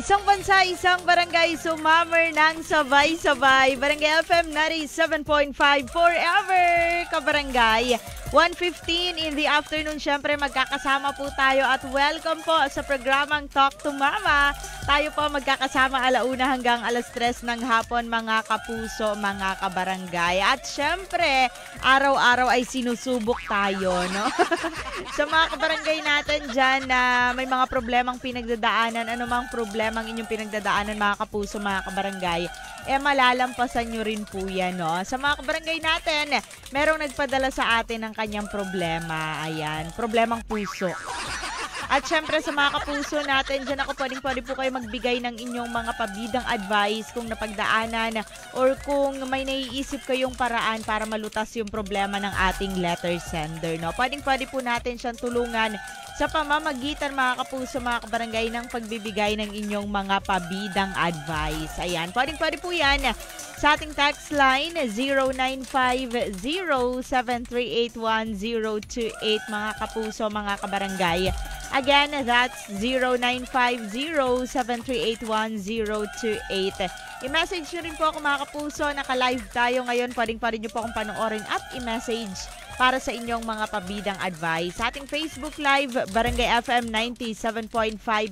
Isang bansa, isang barangay, sumammer ng sabay-sabay. Barangay FM 97.5 forever, kabarangay. 1:15 in the afternoon, syempre magkakasama po tayo at welcome po sa programang Talk to Mama. Tayo po magkakasama alauna hanggang alas 3 ng hapon, mga kapuso, mga kabarangay. At syempre, araw-araw ay sinusubok tayo, no? Sa mga kabarangay natin dyan na may mga problemang pinagdadaanan, anumang problemang inyong pinagdadaanan, mga kapuso, mga kabarangay, malalampasan nyo rin po yan, no? Sa mga kabarangay natin, merong nagpadala sa atin ng kanyang problema. Ayan, problemang puso. At syempre sa mga kapuso natin, dyan ako pwede po kayo magbigay ng inyong mga pabidang advice kung napagdaanan or kung may naiisip kayong paraan para malutas yung problema ng ating letter sender, no? Pwede po natin siyang tulungan sa pamamagitan, mga kapuso, mga kabarangay, ng pagbibigay ng inyong mga pabidang advice. Ayan, pwede po yan sa ating text line 0950-7381028, mga kapuso, mga kabarangay. Again, that's 0950-7381028. I-message nyo rin po ako, mga kapuso. Naka-live tayo ngayon. Pwede nyo po akong panoorin at i-message para sa inyong mga pabidang advice. Sa ating Facebook Live, Barangay FM 97.5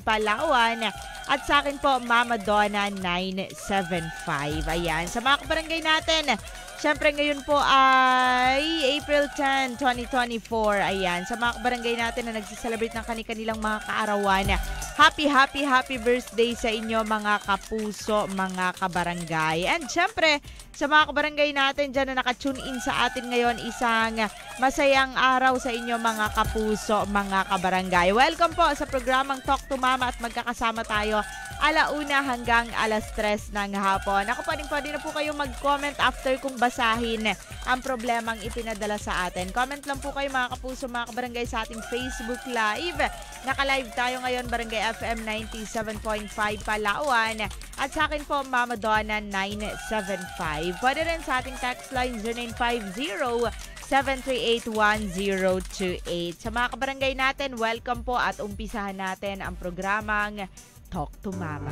Palawan. At sa akin po, Mama Donna 975. Ayan. Sa mga kabarangay natin, syempre ngayon po ay April 10, 2024. Ayan. Sa mga kabarangay natin na nagsiselebrate ng kanilang mga kaarawan, happy birthday sa inyo, mga kapuso, mga kabarangay. And syempre, sa mga kabarangay natin dyan na nakatune in sa atin ngayon, isang masayang araw sa inyo, mga kapuso, mga kabarangay. Welcome po sa programang Talk to Mama at magkakasama tayo alauna hanggang alas 3 ng hapon. Ako pwede na po kayo mag-comment after kung basahin ang problemang ipinadala sa atin. Comment lang po kayo, mga kapuso, mga kabarangay, sa ating Facebook Live. Naka-live tayo ngayon, Barangay FM 97.5 Palawan. At sa akin po, Mama Donna 975. Pwede rin sa ating text line 0950-7381028. Sa mga kabarangay natin, welcome po at umpisahan natin ang programang Talk to Mama.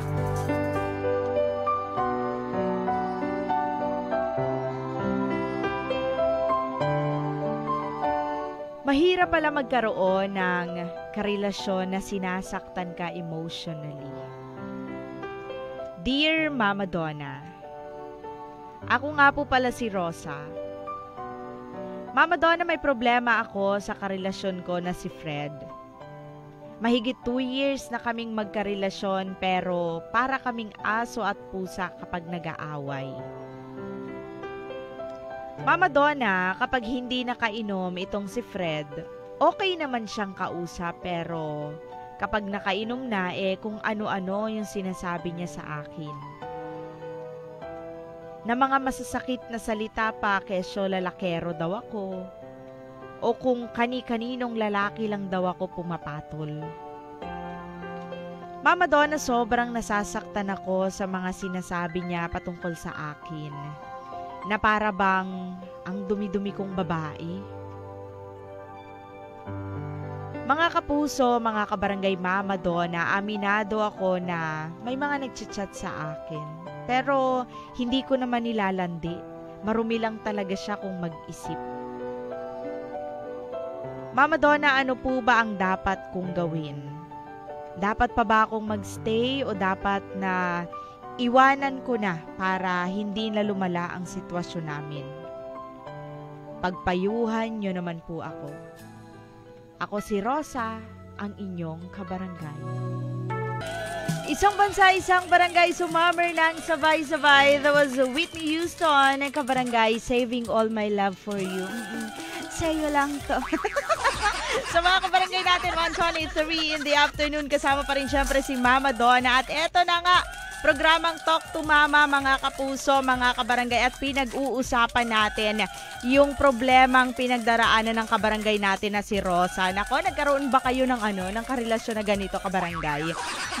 Mahirap pala magkaroon ng karelasyon na sinasaktan ka emotionally. Dear Mama Donna, ako nga po pala si Rosa. Mama Donna, may problema ako sa karelasyon ko na si Fred. Mahigit 2 years na kaming magkarelasyon, pero para kaming aso at pusa kapag nag-aaway. Mama Donna, kapag hindi nakainom itong si Fred, okay naman siyang kausap, pero kapag nakainom na, kung ano-ano yung sinasabi niya sa akin. Na mga masasakit na salita pa, kesyo lalakero daw ako. O kung kani-kaninong lalaki lang daw ako pumapatol. Mama Donna, sobrang nasasaktan ako sa mga sinasabi niya patungkol sa akin. Na para bang ang dumi-dumi kong babae. Mga kapuso, mga kabarangay, Mama Donna, aminado ako na may mga nagchat-chat sa akin. Pero hindi ko naman nilalandi. Marumi lang talaga siya kung mag-isip. Mama Donna, ano po ba ang dapat kong gawin? Dapat pa ba akong magstay o dapat na iwanan ko na para hindi na lumala ang sitwasyon namin? Pagpayuhan niyo naman po ako. Ako si Rosa, ang inyong kabarangay. Isang bansa, isang barangay, sumammer ng sabay-sabay. That was Whitney Houston, kabarangay, saving all my love for you. Sa'yo lang to. Sa mga kabarangay natin, 1:23 in the afternoon, kasama pa rin syempre si Mama Donna. At eto na nga, programang Talk to Mama, mga kapuso, mga kabarangay, at pinag-uusapan natin yung problemang pinagdaraanan ng kabarangay natin na si Rosa. Nako, nagkaroon ba kayo ng ng karelasyon na ganito, kabarangay?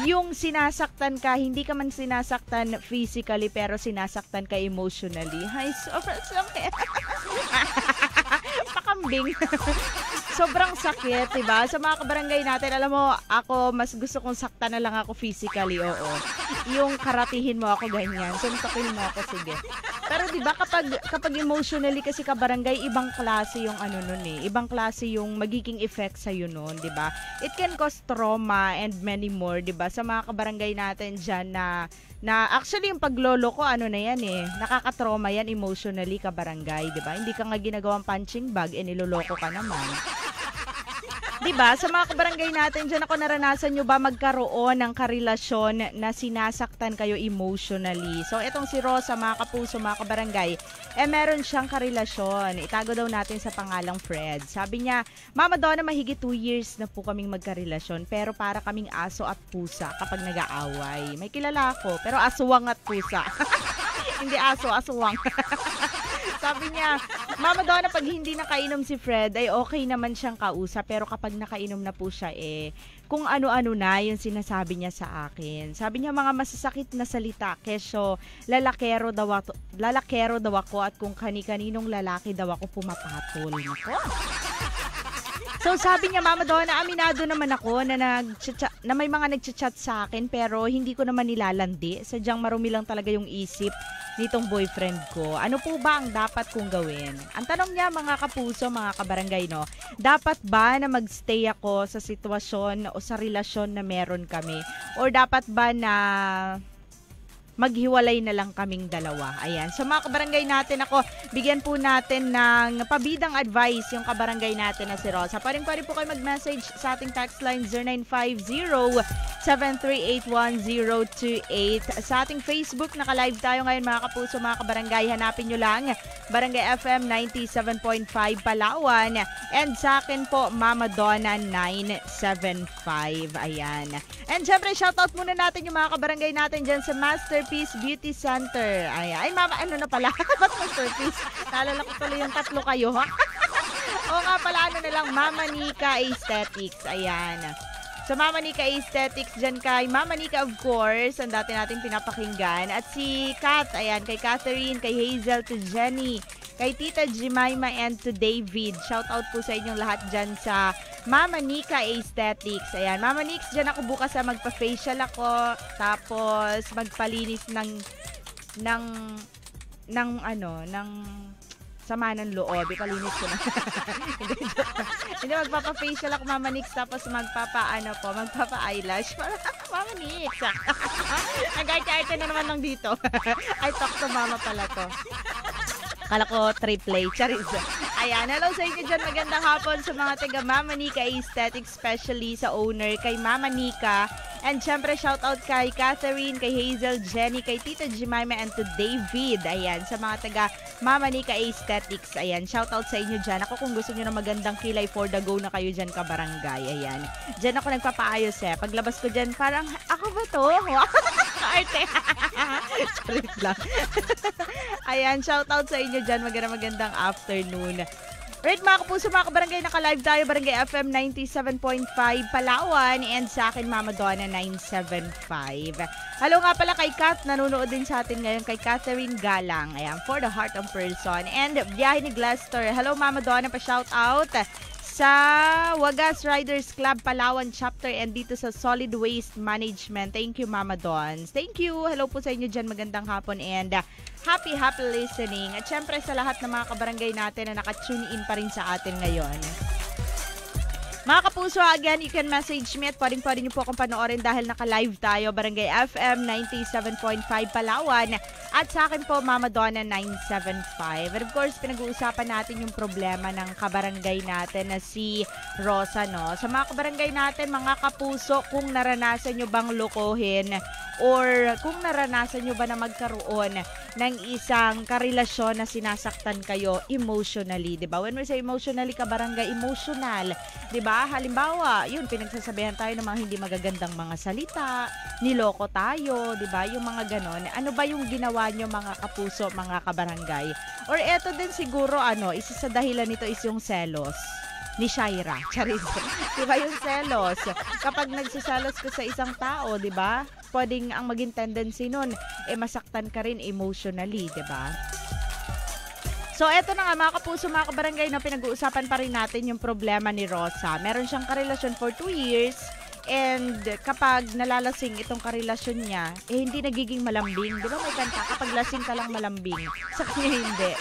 Yung sinasaktan ka, hindi ka man sinasaktan physically, pero sinasaktan ka emotionally. Ay, sobrang sakit. Pakambing. sobrang sakit, diba? Sa mga kabarangay natin, alam mo, ako, mas gusto kong sakta na lang ako physically, oo. Yung karatihin mo ako ganyan, suntokin mo ako, sige. Pero diba, kapag emotionally kasi kabarangay, ibang klase yung ano nun eh. Ibang klase yung magiging effect sa'yo nun, diba? It can cause trauma and many more, diba? Sa mga kabarangay natin dyan na actually yung paglolo ko, ano na yan eh, nakaka-trauma yan emotionally kabarangay, diba? Hindi ka nga ginagawang punching bag, niloloko ka naman. Diba? Sa mga kabarangay natin dyan, ako naranasan nyo ba magkaroon ng karelasyon na sinasaktan kayo emotionally? So, itong si Rosa, mga kapuso, mga kabarangay, meron siyang karelasyon. Itago daw natin sa pangalang Fred. Sabi niya, Mama Donna, mahigit 2 years na po kaming magkarelasyon, pero para kaming aso at pusa kapag nag-aaway. May kilala ako, pero aswang at pusa. Hindi aso, aswang. Sabi niya, Mama Donna, pag hindi nakainom si Fred, ay okay naman siyang kausap. Pero kapag nakainom na po siya, kung ano-ano na yung sinasabi niya sa akin. Sabi niya, mga masasakit na salita. Kesyo, lalakero daw ako at kung kani-kaninong lalaki daw ako pumapatol. Nako. So sabi niya, Mama Donna, aminado naman ako na may mga nagchat-chat sa akin pero hindi ko naman nilalandi. Sadyang marumi lang talaga yung isip nitong boyfriend ko. Ano po ba ang dapat kong gawin? Ang tanong niya, mga kapuso, mga kabarangay, no? Dapat ba na magstay ako sa sitwasyon o sa relasyon na meron kami? Or dapat ba na maghiwalay na lang kaming dalawa? Ayan. So mga kabarangay natin, ako, bigyan po natin ng pabidang advice yung kabarangay natin na si Rosa. Pwede po kayo mag-message sa ating text line 0950-738-1028. Sa ating Facebook, naka-live tayo ngayon mga kapuso, mga kabarangay. Hanapin nyo lang Barangay FM 97.5 Palawan. And sa akin po, Mama Donna 975. Ayan. And syempre, shoutout muna natin yung mga kabarangay natin dyan sa Masterpiece Beauty Center. Ay, Mama, ano na pala? Ba't Masterpiece? Naalala ko tuloy yung tatlo kayo, ha? O nga pala, ano na lang, Mama Nika Aesthetics. Ayan. So, Mama Nika Aesthetics dyan kay Mama Nika, of course, ang dati natin pinapakinggan. At si Kat, ayan, kay Catherine, kay Hazel, to Jenny, kay Tita Jemima, and to David. Shout out po sa inyong lahat dyan sa Mama Nika Aesthetics. Ayan, Mama Nix, dyan ako bukas sa magpa-facial ako, tapos magpalinis ng sama ng loob. Ipalinis ko na. Hindi, magpapa-facial ako, Mama Nix, tapos magpapa-eyelash. Mama Nix. Ang arte-arte na naman lang dito. I talk to Mama pala to. Kala ko triple charis. Ayan, hello sa inyo dyan. Magandang hapon sa mga taga Mama Nika Aesthetics, especially sa owner, kay Mama Nika. And syempre, shout out kay Catherine, kay Hazel, Jenny, kay Tita Jemima, and to David. Ayan, sa mga taga Mama Nika Aesthetics. Ayan, shout out sa inyo dyan. Ako, kung gusto nyo na magandang kilay for the go na kayo dyan, kabarangay. Ayan, dyan ako nagpapaayos Paglabas ko dyan, parang, ako ba to? Arte. Charit lang. Ayan, shout out sa inyo dyan. Magandang afternoon. Right, mga kapuso, mga kabarangay, naka-live tayo, Barangay FM 97.5 Palawan, and sa akin, Mama Donna 975. Hello nga pala kay Kat, nanonood din sa atin ngayon, kay Catherine Galang, ayan, For the Heart of Person, and Biyahe ni Glastor. Hello, Mama Donna, pa-shout out sa Wagas Riders Club Palawan Chapter, and dito sa Solid Waste Management. Thank you, Mama Dons. Thank you. Hello po sa inyo dyan. Magandang hapon, and happy listening. At syempre sa lahat ng mga kabarangay natin na naka-tune in pa rin sa atin ngayon. Mga kapuso, again, you can message me at pwedeng nyo po akong panoorin dahil naka-live tayo, Barangay FM 97.5 Palawan. At sa akin po, Mama Donna 975. And of course, pinag-uusapan natin yung problema ng kabarangay natin na si Rosa, no? Sa mga kabarangay natin, mga kapuso, kung naranasan nyo bang lokohin or kung naranasan nyo ba na magkaroon ng isang karelasyon na sinasaktan kayo emotionally, 'di ba? When we say emotionally, kabarangay, emotional, 'di ba? Halimbawa, yun, pinagsasabihan tayo ng mga hindi magagandang mga salita, niloko tayo, 'di ba? Yung mga ganon. Ano ba yung ginawa nyo, mga kapuso, mga kabarangay? Or eto din siguro, isa sa dahilan nito is yung selos ni Shaira. Charis. Diba yung selos? Kapag nagsiselos ka sa isang tao, diba? Pwedeng ang maging tendency nun, masaktan ka rin emotionally, diba? So, eto na nga mga kapuso, mga kabarangay, na pinag-uusapan pa rin natin yung problema ni Rosa. Meron siyang karelasyon for 2 years. And kapag nalalasing itong karelasyon niya, hindi nagiging malambing. Di ba may kanta, kapag lasing ka lang malambing. Sa kanya hindi.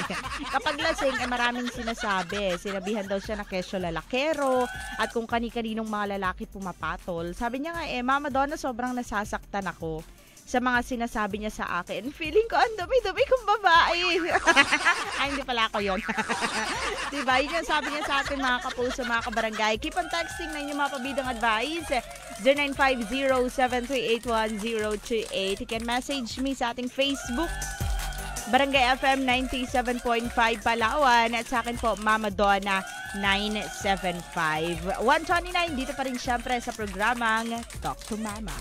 Kapag lasing, maraming sinasabi. Sinabihan daw siya na kesyo lalakero at kung kani-kaninong mga lalaki pumapatol. Sabi niya nga, Mama Donna, sobrang nasasaktan ako sa mga sinasabi niya sa akin. Feeling ko, ang dumi-dumi kong babae. Ay, hindi pala ako yun. Diba? Yun yung sabi niya sa atin, mga kapuso, mga kabarangay. Keep on texting na inyong mga pabidang advice. 0950-738-1028. You can message me sa ating Facebook, Barangay FM 97.5 Palawan. At sa akin po, Mama Donna 975. 129, dito pa rin syempre sa programang Talk to Mama.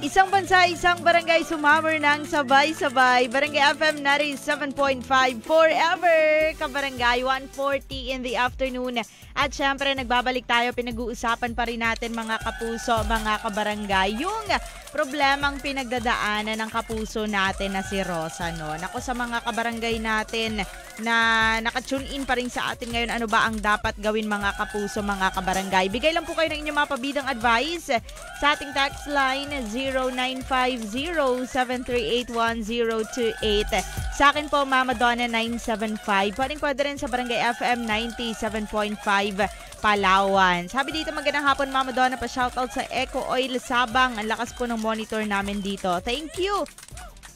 Isang bansa, isang barangay, sumammer ng sabay-sabay. Barangay FM 97.5 forever. Kabarangay, 1:40 in the afternoon. At syempre, nagbabalik tayo. Pinag-uusapan pa rin natin, mga kapuso, mga kabarangay, yung problemang pinagdadaanan ng kapuso natin na si Rosa, no? Naku, sa mga kabarangay natin na nakatune in pa rin sa atin ngayon, ano ba ang dapat gawin, mga kapuso, mga kabarangay? Bigay lang po kayo ng inyong mga pabidang advice sa ating text line 0950-738-1028. Sa akin po, Mama Donna 975. Pwede rin sa Barangay FM 97.5 Palawan. Sabi dito, magandang hapon, Mama Donna, pa-shoutout sa Eco Oil Sabang. Ang lakas po ng monitor namin dito. Thank you!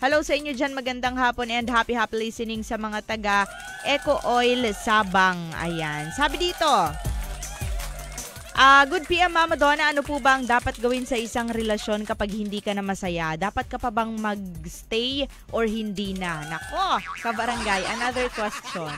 Hello sa inyo dyan, magandang hapon and happy listening sa mga taga Eco Oil Sabang. Ayan. Sabi dito, good PM, Mama Donna. Ano po ba ang dapat gawin sa isang relasyon kapag hindi ka na masaya? Dapat ka pa bang mag-stay or hindi na? Nako, kabarangay, another question.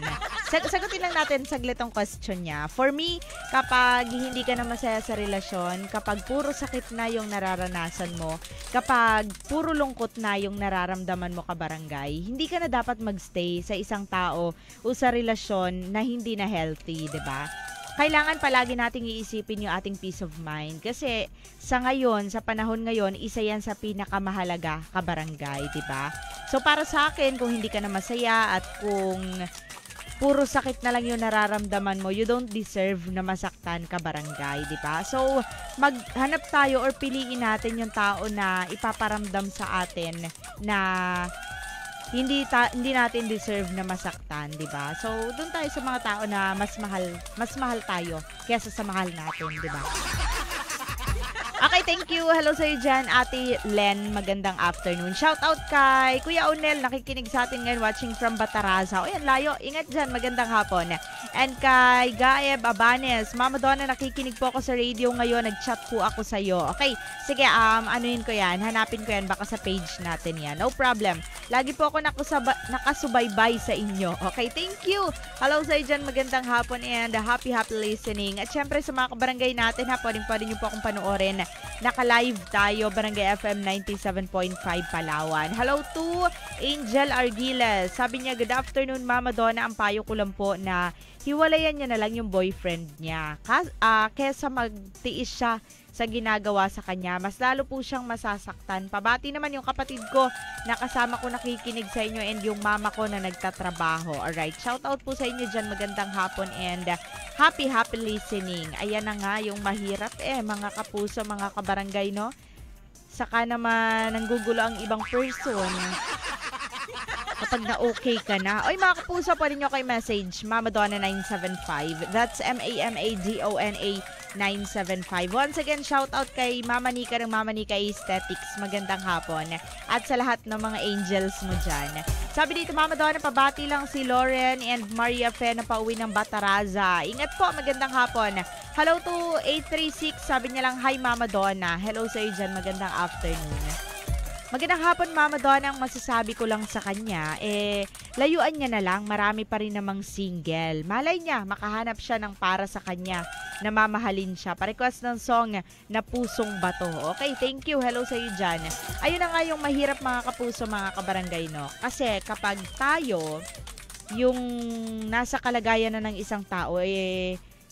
Sagutin lang natin saglit ang question niya. For me, kapag hindi ka na masaya sa relasyon, kapag puro sakit na yung nararanasan mo, kapag puro lungkot na yung nararamdaman mo, kabarangay, hindi ka na dapat mag-stay sa isang tao o sa relasyon na hindi na healthy, di ba? Kailangan palagi nating iisipin yung ating peace of mind. Kasi sa ngayon, sa panahon ngayon, isa yan sa pinakamahalaga, kabarangay, di ba? So para sa akin, kung hindi ka na masaya at kung puro sakit na lang yung nararamdaman mo, you don't deserve na masaktan, kabarangay, di ba? So maghanap tayo or piliin natin yung tao na ipaparamdam sa atin na hindi natin deserve na masaktan, 'di ba? So, doon tayo sa mga tao na mas mahal tayo kaysa sa mahal natin, 'di ba? Okay, thank you. Hello sa iyo dyan, Ate Len. Magandang afternoon. Shout out kay Kuya Onel, nakikinig sa atin ngayon, watching from Bataraza. O yan, layo. Ingat dyan. Magandang hapon. And kay Gaeb Abanes, Mama Donna, nakikinig po ako sa radio ngayon. Nag-chat po ako sa iyo. Okay, sige, anuin ko yan. Hanapin ko yan. Baka sa page natin yan. No problem. Lagi po ako nakasubaybay sa inyo. Okay, thank you. Hello sa iyo dyan. Magandang hapon and happy listening. At syempre sa mga kabarangay natin, pwede nyo po akong panoorin. Naka-live tayo, Barangay FM 97.5 Palawan. Hello to Angel Argiles. Sabi niya, good afternoon, Mama Donna. Ang payo ko lang po na hiwalayan niya na lang yung boyfriend niya. Kesa magtiis siya sa ginagawa sa kanya, mas lalo po siyang masasaktan. Pabati naman yung kapatid ko na kasama ko nakikinig sa inyo and yung mama ko na nagtatrabaho. Alright, shout out po sa inyo dyan. Magandang hapon and happy listening. Ayan na nga yung mahirap mga kapuso, mga kabarangay, no? Saka naman nanggugulo ang ibang person kapag na-okay ka na. Oy, mga kapuso, pwede nyo kay message Mama Donna 975. That's MAMADONA 975. Once again, shout out kay Mama Nika ng Mama Nika Aesthetics. Magandang hapon. At sa lahat ng mga angels mo dyan. Sabi dito, Mama Donna, pabati lang si Lauren and Maria Fe na pauwi ng Bataraza. Ingat po, magandang hapon. Hello to 836. Sabi niya lang, hi Mama Donna. Hello sa iyo dyan, magandang afternoon. Magandang hapon, Mama Donna. Ang masasabi ko lang sa kanya, layuan niya na lang. Marami pa rin namang single. Malay niya, makahanap siya ng para sa kanya na mamahalin siya. Pa-request ng song na Pusong Bato. Okay, thank you. Hello sa iyo dyan. Ayun na nga yung mahirap, mga kapuso, mga kabarangay, no? Kasi kapag tayo, yung nasa kalagayan na ng isang tao,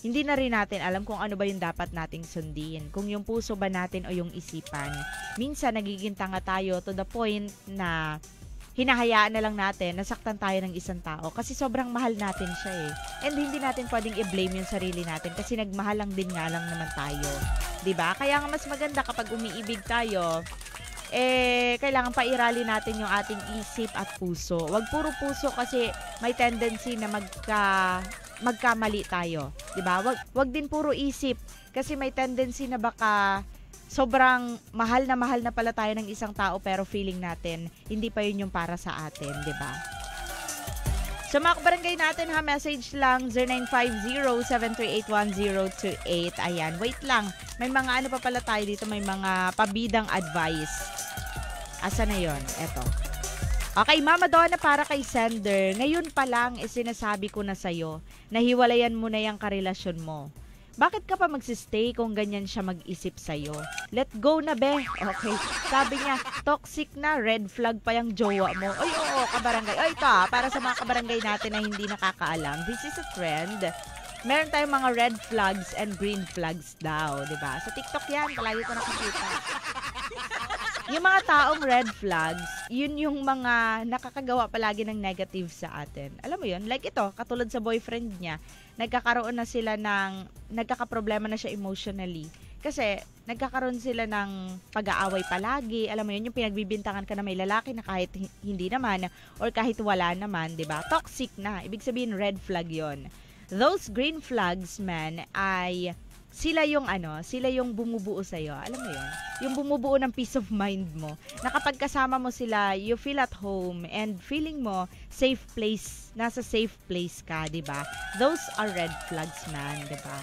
hindi na rin natin alam kung ano ba yung dapat nating sundin. Kung yung puso ba natin o yung isipan. Minsan, nagiging tanga tayo to the point na hinahayaan na lang natin, nasaktan tayo ng isang tao kasi sobrang mahal natin siya eh. And hindi natin pwedeng i-blame yung sarili natin kasi nagmahal lang din nga lang naman tayo. 'Di ba? Kaya nga mas maganda kapag umiibig tayo, kailangan pairali natin yung ating isip at puso. Wag puro puso kasi may tendency na magkamali tayo, 'di ba? Wag din puro isip kasi may tendency na baka sobrang mahal na pala tayo ng isang tao pero feeling natin hindi pa yun yung para sa atin, 'di ba? So mga kabarangay natin ha, message lang 0950-738-1028. Ayan, wait lang. May mga ano pa pala tayo dito, may mga pabidang advice. Asa na yon? Eto. Okay, Mama Donna, para kay sender, ngayon pa lang sinasabi ko na sa'yo na hiwalayan mo na yung karelasyon mo. Bakit ka pa magsistay kung ganyan siya mag-isip sa'yo? Let go na, be. Okay. Sabi niya, toxic na, red flag pa yung jowa mo. Ay, oo, kabarangay. Ay, ito para sa mga kabarangay natin na hindi nakakaalam, this is a trend. Meron tayong mga red flags and green flags daw, di ba? Sa TikTok yan, palagi ko nakikita. Yung mga taong red flags, yun yung mga nakakagawa palagi ng negative sa atin. Alam mo yun? Like ito, katulad sa boyfriend niya, nagkakaproblema na siya emotionally. Kasi, nagkakaroon sila ng pag-aaway palagi. Alam mo yun, yung pinagbibintangan ka na may lalaki na kahit hindi naman, or kahit wala naman, di ba? Toxic na. Ibig sabihin, red flag yon. Those green flags, man, ay sila yung bumubuo sa'yo. Alam mo yun? Yung bumubuo ng peace of mind mo. Na kapag kasama mo sila, you feel at home and feeling mo safe place, nasa safe place ka, di ba? Those are red flags, man, di ba?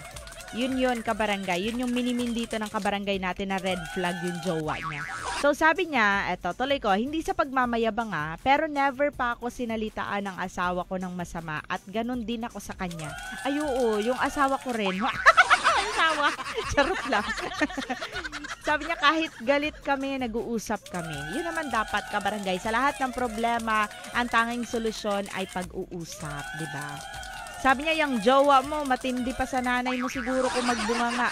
Yun, kabarangay. Yun yung minimin dito ng kabarangay natin na red flag yung jowa niya. So, sabi niya, eto, tuloy ko, hindi sa pagmamayabang pero never pa ako sinalitaan ng asawa ko ng masama at ganun din ako sa kanya. Ay, oo, yung asawa ko rin. Asawa. Charot lang. Sabi niya, kahit galit kami, nag-uusap kami. Yun naman dapat, kabarangay. Sa lahat ng problema, ang tanging solusyon ay pag-uusap, di ba? Sabi niya, yung jowa mo, matindi pa sa nanay mo siguro kung magbunganga.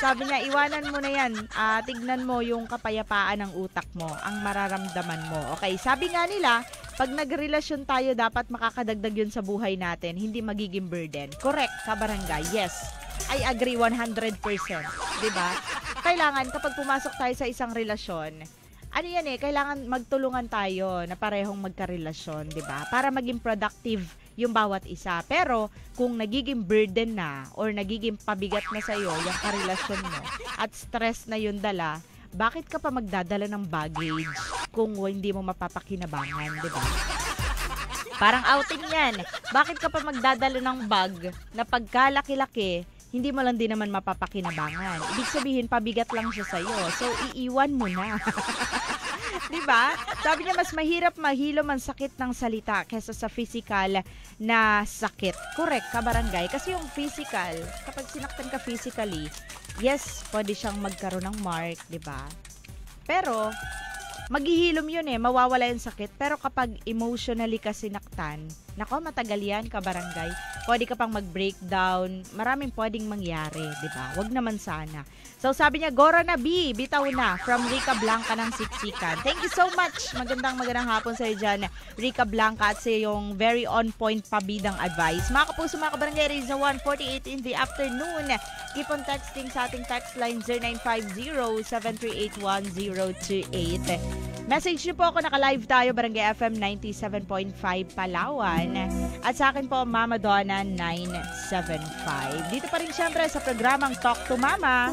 Sabi niya, iwanan mo na yan. Tignan mo yung kapayapaan ng utak mo, ang mararamdaman mo. Okay, sabi nga nila, pag nagrelasyon tayo, dapat makakadagdag yun sa buhay natin, hindi magiging burden. Correct, kabarangay. Yes, I agree 100%. Diba? Kailangan, kapag pumasok tayo sa isang relasyon, ano yan kailangan magtulungan tayo na parehong magkarelasyon, diba? Para maging productive yung bawat isa. Pero, kung nagiging burden na or nagiging pabigat na sa'yo yung karelasyon mo at stress na yung dala, bakit ka pa magdadala ng baggage kung hindi mo mapapakinabangan, di ba? Parang outing yan. Bakit ka pa magdadala ng bag na pagkalaki-laki, hindi mo lang din naman mapapakinabangan? Ibig sabihin, pabigat lang siya sa'yo. So, iiwan mo na. Diba? Sabi niya, mas mahirap mahilom ang sakit ng salita kesa sa physical na sakit. Correct, kabarangay. Kasi yung physical, kapag sinaktan ka physically, yes, pwede siyang magkaroon ng mark, diba? Pero, maghihilom yun mawawala yung sakit. Pero kapag emotionally ka sinaktan, nako, matagal yan, kabarangay. Pwede ka pang mag-breakdown. Maraming pwedeng mangyari, diba? Wag naman sana. So, sabi niya, Gora na B, bitaw na, from Rica Blanca ng Siksikan. Thank you so much. Magandang hapon sa'yo dyan, Rica Blanca, at sa yung very on-point pabidang advice. Mga kapuso, mga kabarangay, raise na 1:48 in the afternoon. Keep on texting sa ating text line 0950-738-1028. Message niyo po ako, naka-live tayo, Barangay FM 97.5 Palawan. At sa akin po, Mama Donna 975. Dito pa rin siyempre sa programang Talk to Mama.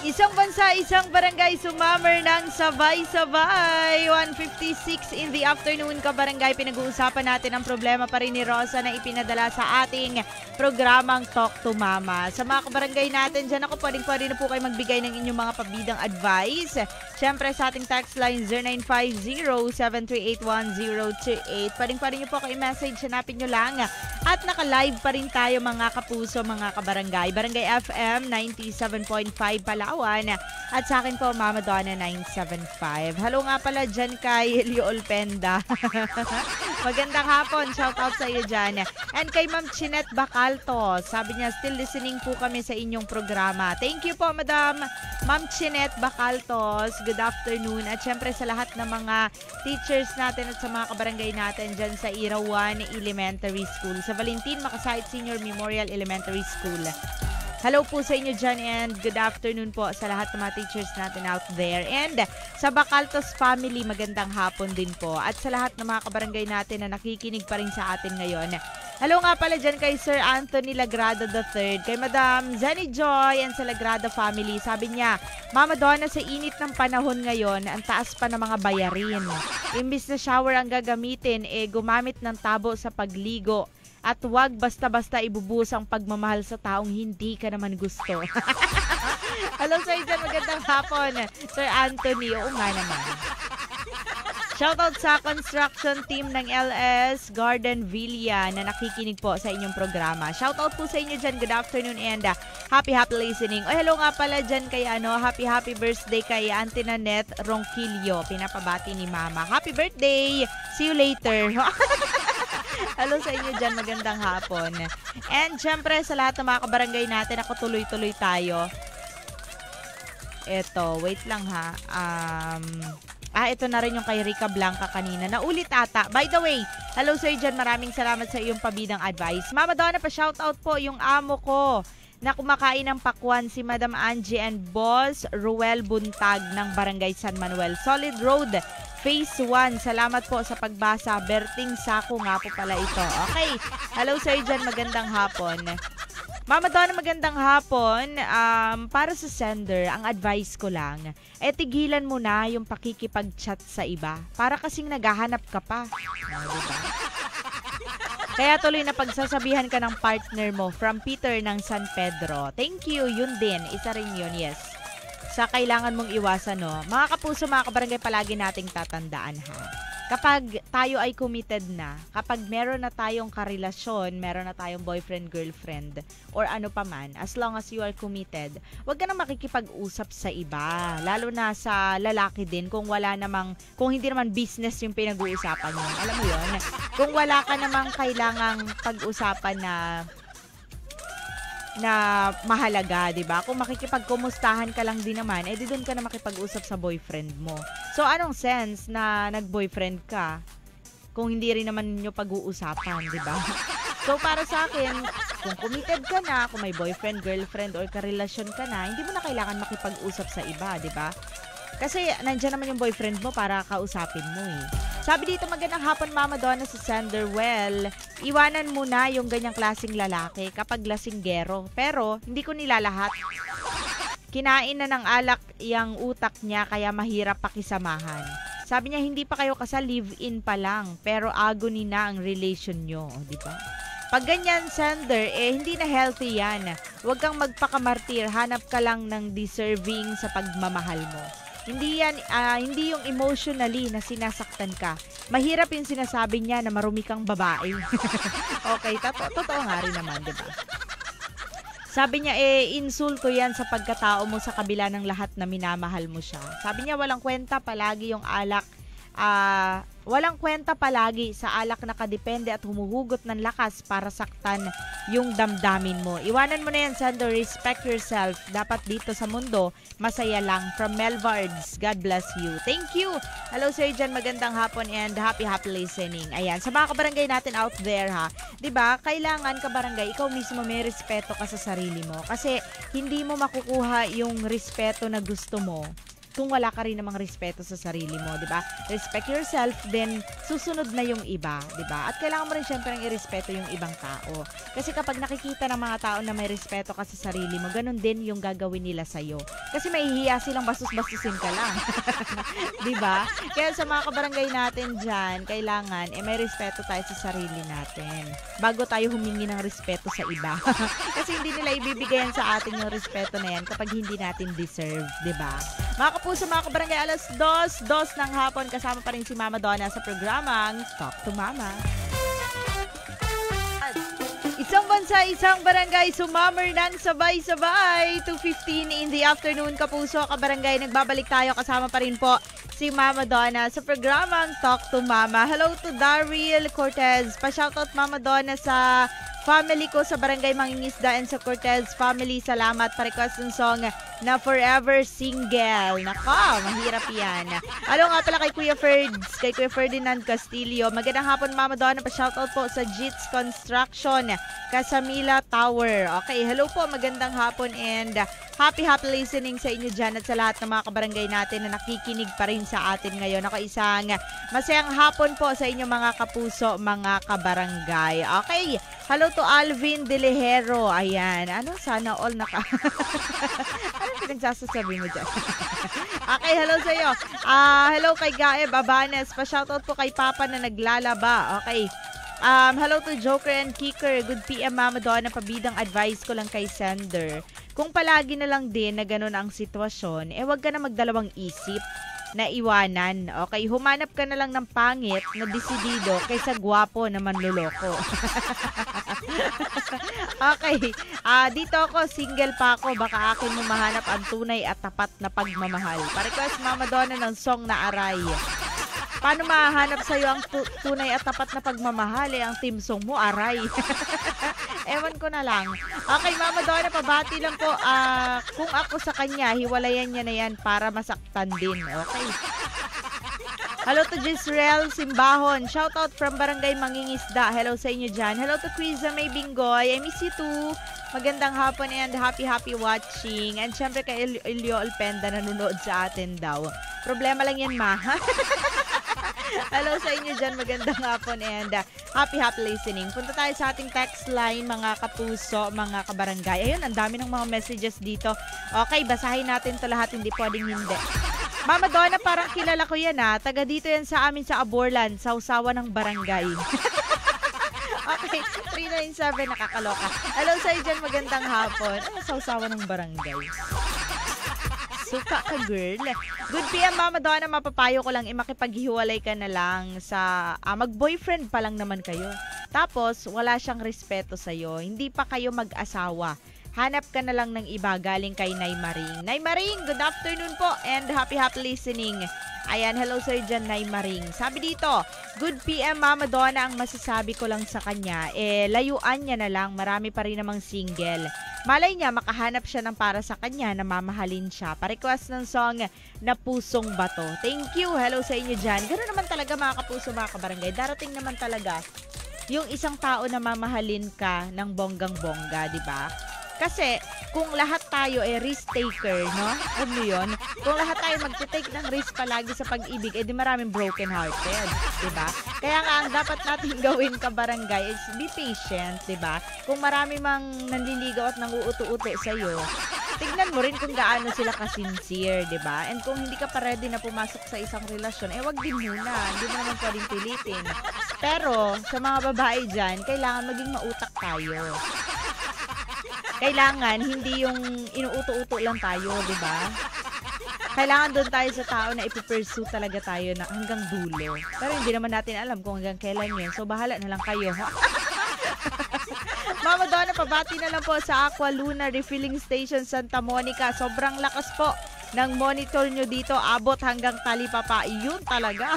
Isang bansa, isang barangay, sumammer ng sabay-sabay. 1:56 in the afternoon, kabarangay. Pinag-uusapan natin ang problema pa rin ni Rosa na ipinadala sa ating programang Talk to Mama. Sa mga kabarangay natin dyan, ako pwedeng na po kayo magbigay ng inyong mga pabidang advice. Siyempre sa ating text line 0950-738-1028. Pwedeng nyo po kayo message, hanapin nyo lang. At naka-live pa rin tayo, mga kapuso, mga kabarangay. Barangay FM 97.5 Palawan. At sa akin po, Mama Donna 975. Hello nga pala dyan kay Elio Olpenda. Magandang hapon. Shout out sa iyo dyan. And kay Ma'am Chinette Bacalto, sabi niya, still listening po kami sa inyong programa. Thank you po, Madam Ma'am Chinette Bacaltos. Good afternoon. At syempre sa lahat ng mga teachers natin at sa mga kabarangay natin dyan sa Irawan Elementary School. Sa Valentin Makasait Senior Memorial Elementary School. Hello po sa inyo dyan and good afternoon po sa lahat ng mga teachers natin out there. And sa Bacaltos family, magandang hapon din po. At sa lahat ng mga kabarangay natin na nakikinig pa rin sa atin ngayon. Hello nga pala dyan kay Sir Anthony Lagrada III, kay Madam Zenny Joy and sa Lagrada family. Sabi niya, Mama Donna, sa init ng panahon ngayon, ang taas pa ng mga bayarin. Imbis na shower ang gagamitin, gumamit ng tabo sa pagligo. At wag basta-basta ibubuhos ang pagmamahal sa taong hindi ka naman gusto. Hello sir, dyan magandang hapon. Sir Anthony, oo nga naman. Shoutout sa construction team ng LS Garden Villa na nakikinig po sa inyong programa. Shoutout po sa inyo dyan. Good afternoon and happy listening. O hello nga pala dyan kay happy birthday kay Auntie Nanette Ronquillo. Pinapabati ni Mama. Happy birthday! See you later. Hello sa inyo dyan, magandang hapon. And syempre sa lahat ng mga kabarangay natin, ako tuloy-tuloy tayo. Eto, wait lang ha. Ito na rin yung kay Rica Blanca kanina. Naulit ata. By the way, hello sir dyan, maraming salamat sa iyong pabidang advice. Mama Donna, pa-shoutout po yung amo ko na kumakain ng pakwan, si Madam Angie and Boss Ruel Buntag ng Barangay San Manuel. Solid Road, Phase 1. Salamat po sa pagbasa. Berting Sako nga po pala ito. Okay. Hello sir dyan. Magandang hapon. Mama Donna, magandang hapon. Para sa sender, ang advice ko lang, tigilan mo na yung pakikipag-chat sa iba. Para kasing naghahanap ka pa. Diba? Kaya tuloy na pagsasabihan ka ng partner mo from Peter ng San Pedro. Thank you. Yun din. Isa rin yun. Yes. Sa kailangan mong iwasan, no? Mga kapuso, mga kabarangay, palagi nating tatandaan, ha? Kapag tayo ay committed na, kapag meron na tayong karelasyon, meron na tayong boyfriend, girlfriend, or ano pa man, as long as you are committed, huwag ka na makikipag-usap sa iba. Lalo na sa lalaki din, kung hindi naman business yung pinag-uusapan mo. Alam mo yun? Kung wala ka namang kailangang pag-usapan na mahalaga, 'di ba? Kung makikipagkumustahan ka lang din naman, di doon ka na makipag-usap sa boyfriend mo. So anong sense na nag-boyfriend ka kung hindi rin naman niyo pag-uusapan, 'di ba? So para sa akin, kung committed ka na, kung may boyfriend, girlfriend or karelasyon ka na, hindi mo na kailangan makipag-usap sa iba, 'di ba? Kasi nandiyan naman yung boyfriend mo para kausapin mo eh. Sabi dito, magandang hapon Mama Donna sa sender. Well, iwanan mo na yung ganyang klaseng lalaki kapag lasinggero. Pero, hindi ko nilalahat. Kinain na ng alak yung utak niya kaya mahirap pakisamahan. Sabi niya, hindi pa kayo kasal, live-in pa lang. Pero agony na ang relation nyo. Di ba? Pag ganyan, sender, hindi na healthy yan. Huwag kang magpakamartir. Hanap ka lang ng deserving sa pagmamahal mo. Hindi yan, hindi yung emotionally na sinasaktan ka. Mahirap yung sinasabi niya na marumi kang babae. Okay, totoo nga rin naman, di ba? Sabi niya, insulto yan sa pagkatao mo sa kabila ng lahat na minamahal mo siya. Sabi niya, walang kwenta palagi yung alak. Walang kwenta palagi sa alak na kadepende at humuhugot ng lakas para saktan yung damdamin mo. Iwanan mo na yan, Sando. Respect yourself. Dapat dito sa mundo, masaya lang. From Melvards, God bless you. Thank you. Hello, Sir Jan. Magandang hapon and happy listening. Ayan, sa mga kabarangay natin out there, ha. Diba, kailangan kabarangay, ikaw mismo may respeto ka sa sarili mo. Kasi hindi mo makukuha yung respeto na gusto mo kung wala ka rin namang respeto sa sarili mo, di ba? Respect yourself, then susunod na yung iba, di ba? At kailangan mo rin syempre ng irespeto yung ibang tao. Kasi kapag nakikita ng mga tao na may respeto ka sa sarili mo, ganun din yung gagawin nila sa'yo. Kasi mahihiya silang bastos-bastusin ka lang. Di ba? Kaya sa mga kabarangay natin dyan, kailangan, may respeto tayo sa sarili natin. Bago tayo humingi ng respeto sa iba. Kasi hindi nila ibibigayan sa atin yung respeto na yan kapag hindi natin deserve, di ba? Mga kapuso, mga kabarangay, alas 2 ng hapon, kasama pa rin si Mama Donna sa programang Talk to Mama. Isang bansa, isang barangay, sumammer ng sabay-sabay. 2:15 in the afternoon, kapuso, kabarangay. Nagbabalik tayo, kasama pa rin po si Mama Donna sa programang Talk to Mama. Hello to Daryl Cortez. Pa-shoutout Mama Donna sa family ko sa Barangay Mangingisda and sa Cortez family. Salamat. Pa-request ng song na Forever Single. Nako, mahirap yan. Ano nga pala kay Kuya Ferds, kay Kuya Ferdinand Castillo. Magandang hapon Mama Donna. Pa-shoutout po sa Jits Construction, Casamila Tower. Okay, hello po. Magandang hapon and happy listening sa inyo dyan at sa lahat ng mga kabarangay natin na nakikinig pa rin sa atin ngayon. Ako isang masayang hapon po sa inyo mga kapuso, mga kabarangay. Okay, hello to Alvin De Lejero. Ayan, ano sana all naka... ano pinagsasasabi mo dyan? Okay, hello sa iyo. Hello kay Gaeb Abanes. Pa-shoutout po kay Papa na naglalaba. Okay. Hello to Joker and Kicker. Good PM Mama Donna. Pabidang advice ko lang kay Sender. Kung palagi na lang din na ganun ang sitwasyon, wag ka na magdalawang isip na iwanan. Okay, humanap ka na lang ng pangit na desidido kaysa gwapo na manloloko. Okay, dito ako, single pa ako. Baka akin mo mahanap ang tunay at tapat na pagmamahal. Pa-request Mama Donna ng song na Aray. Paano mahanap sa'yo ang tunay at tapat na pagmamahal? Ang team song mo, Aray. Ewan ko na lang. Okay, Mama Donna, pabati lang po. Kung ako sa kanya, hiwalayan niya na yan para masaktan din. Okay. Hello to Gisrael Simbahon. Shoutout from Barangay Mangingisda. Hello sa inyo dyan. Hello to Quiza May Bingoy. I miss you too. Magandang hapon and happy watching. And syempre kay Elio Alpenda nanonood sa atin daw. Problema lang yan, ma. Hello sa inyo dyan. Magandang hapon and happy listening. Punta tayo sa ating text line, mga kapuso, mga kabarangay. Ayun, ang dami ng mga messages dito. Okay, basahin natin to lahat. Hindi pwedeng hindi. Mama Donna, parang kilala ko yan ha. Taga dito yan sa amin sa Aborlan, sa usawa ng barangay. Okay, 397, nakakaloka. Hello sa iyo dyan, magandang hapon. Ano sa usawa ng barangay? Suka ka, girl. Good PM, Mama Donna. Mapapayo ko lang, makipaghiwalay ka na lang sa... mag-boyfriend pa lang naman kayo. Tapos, wala siyang respeto sa'yo. Hindi pa kayo mag-asawa. Hanap ka na lang ng iba galing kay Nay Maring. Nay Maring, good afternoon po and happy listening. Ayan, hello sir dyan, Nay Maring. Sabi dito, good PM Mama Donna, ang masasabi ko lang sa kanya, layuan niya na lang, marami pa rin namang single. Malay niya, makahanap siya ng para sa kanya na mamahalin siya. Pa-request ng song na Pusong Bato. Thank you, hello sa inyo dyan. Ganoon naman talaga mga kapuso, mga kabarangay. Darating naman talaga yung isang tao na mamahalin ka ng bonggang-bongga, di ba? Kasi, kung lahat tayo risk taker, no? Ano yun? Kung lahat tayo magte-take ng risk palagi sa pag-ibig, di maraming broken hearted, diba? Kaya nga, ang dapat natin gawin kabarangay is be patient, diba? Kung marami mang nanliligaw at nanguuto-uto sa'yo, tignan mo rin kung gaano sila ka-sincere, diba? And kung hindi ka pa ready na pumasok sa isang relasyon, wag din muna. Hindi mo naman pwedeng pilitin. Pero, sa mga babae dyan, kailangan maging mautak tayo. Kailangan, hindi yung inuuto-uto lang tayo, di ba? Kailangan doon tayo sa tao na ipupursue talaga tayo na hanggang dulo. Pero hindi naman natin alam kung hanggang kailan yun. So, bahala na lang kayo. Mama Donna, pabati na lang po sa Aqua Luna Refilling Station Santa Monica. Sobrang lakas po ng monitor nyo dito. Abot hanggang Talipapa. Yun talaga.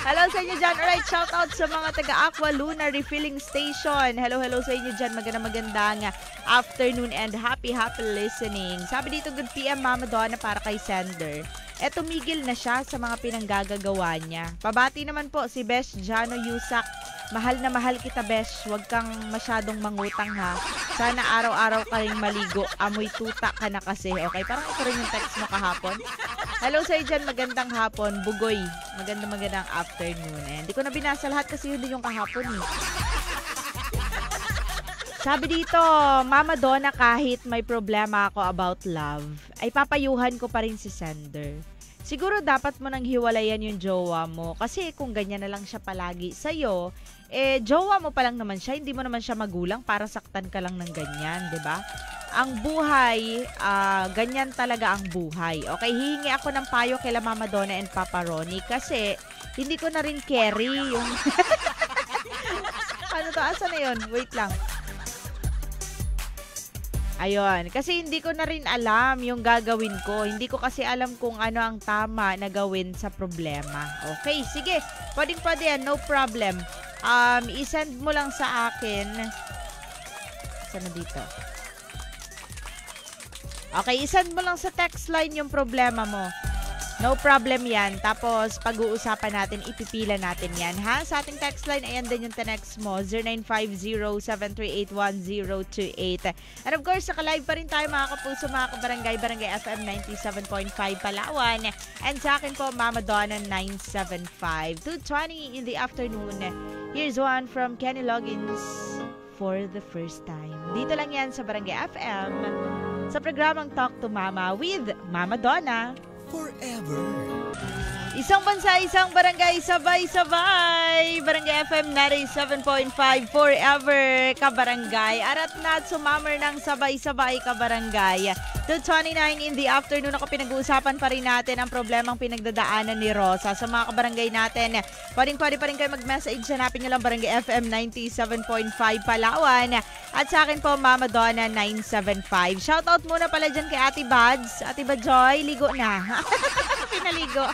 Hello sa inyo dyan. Alright, shout out sa mga taga Aqua Luna Refilling Station. Hello sa inyo dyan. Magandang afternoon and happy listening. Sabi dito, good PM Mama Donna para kay Sender. Tumigil na siya sa mga pinanggagawa niya. Pabati naman po si Besh Jano Yusak. Mahal na mahal kita, Besh. Huwag kang masyadong mangutang, ha. Sana araw-araw ka rin maligo. Amoy tuta ka na kasi. Okay, parang ito rin yung text mo kahapon. Hello sa dyan, magandang hapon. Bugoy, magandang afternoon. Hindi ko na binasa lahat kasi yun din yung kahapon, eh. Sabi dito, Mama Donna, kahit may problema ako about love, ay papayuhan ko pa rin si Sender. Siguro dapat mo nang hiwalayan yung jowa mo. Kasi kung ganyan na lang siya palagi sa'yo, jowa mo pa lang naman siya. Hindi mo naman siya magulang para saktan ka lang ng ganyan, di ba? Ang buhay, ganyan talaga ang buhay. Okay, hihingi ako ng payo kila Mama Donna and Papa Ronnie kasi hindi ko na rin carry yung... Ano to? Asa na yun? Wait lang. Ayun, kasi hindi ko na rin alam yung gagawin ko. Hindi ko kasi alam kung ano ang tama na gawin sa problema. Okay, sige. Pwede yan, no problem. I-send mo lang sa akin. Saan dito? Okay, i-send mo lang sa text line yung problema mo. No problem yan. Tapos, pag-uusapan natin, ipipila natin yan. Ha? Sa ating text line, ayan din yung text mo. 0950-738-1028. And of course, naka-live pa rin tayo mga kapuso, mga kabarangay, Barangay FM 97.5 Palawan. And sa akin po, Mama Donna 975. 2:20 in the afternoon. Here's one from Kenny Loggins, For the First Time. Dito lang yan sa Barangay FM. Sa programang Talk to Mama with Mama Donna. Forever. Isang bansa, isang barangay, sabay-sabay. Barangay FM 97.5 Forever, kabarangay. Arat na at sumammer ng sabay-sabay, kabarangay. 2:29 in the afternoon, ako pinag-uusapan pa rin natin ang problemang pinagdadaanan ni Rosa. Sa mga kabarangay natin, pwede pa rin kayo mag-message. Hanapin nyo lang Barangay FM 97.5 Palawan. At sa akin po, Mama Donna 975. Shoutout muna pala dyan kay Ate Bads. Ate Badjoy, ligo na. Pinaligo.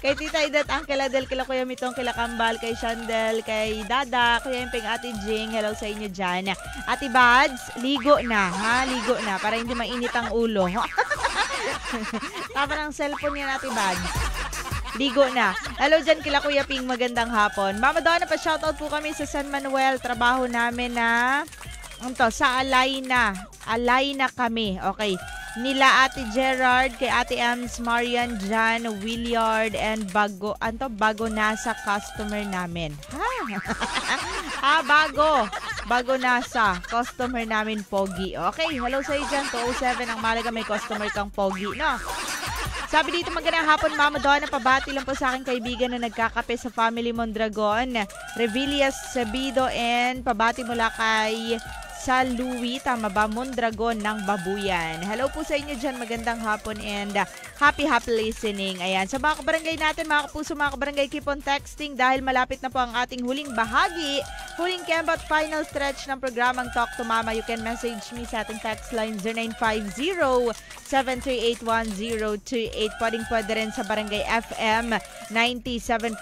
Kay Tita Idat, Uncle Adel, kila Kuya Mitong, kila Kambal, kay Shandel, kay Dada, Kuya Impeng, Ate Jing, hello sa inyo dyan. Ate Bads, ligo na, ha? Ligo na, para hindi mainit ang ulo. Tama ng cellphone yan, Ate Bads. Ligo na. Hello dyan kila Kuya Ping, magandang hapon. Mama Donna, pa-shoutout po kami sa San Manuel. Trabaho namin na sa Alayna. Alayna kami. Okay. Nila Ate Gerard, kay Ate Ems, Marian, Jan, Williard, and bago nasa customer namin. Ha? Bago nasa customer namin, Pogi. Okay, hello sa iyo dyan. 207, ang malaga may customer kang Pogi, no? Sabi dito, magandang hapon, Mama Donna. Pabati lang po sa aking kaibigan na nagkakape sa Family Mondragon, Revillas Sabido, and pabati mula kay sa Louie, tama ba? Mondragon ng Babuyan. Hello po sa inyo dyan. Magandang hapon and happy listening. Ayan. Sa mga kabarangay natin, mga kapuso, mga kabarangay, keep on texting dahil malapit na po ang ating huling bahagi. Huling kembat final stretch ng programang Talk to Mama. You can message me sa ating text line 0950-738-1028. Pwede rin sa Barangay FM 97.5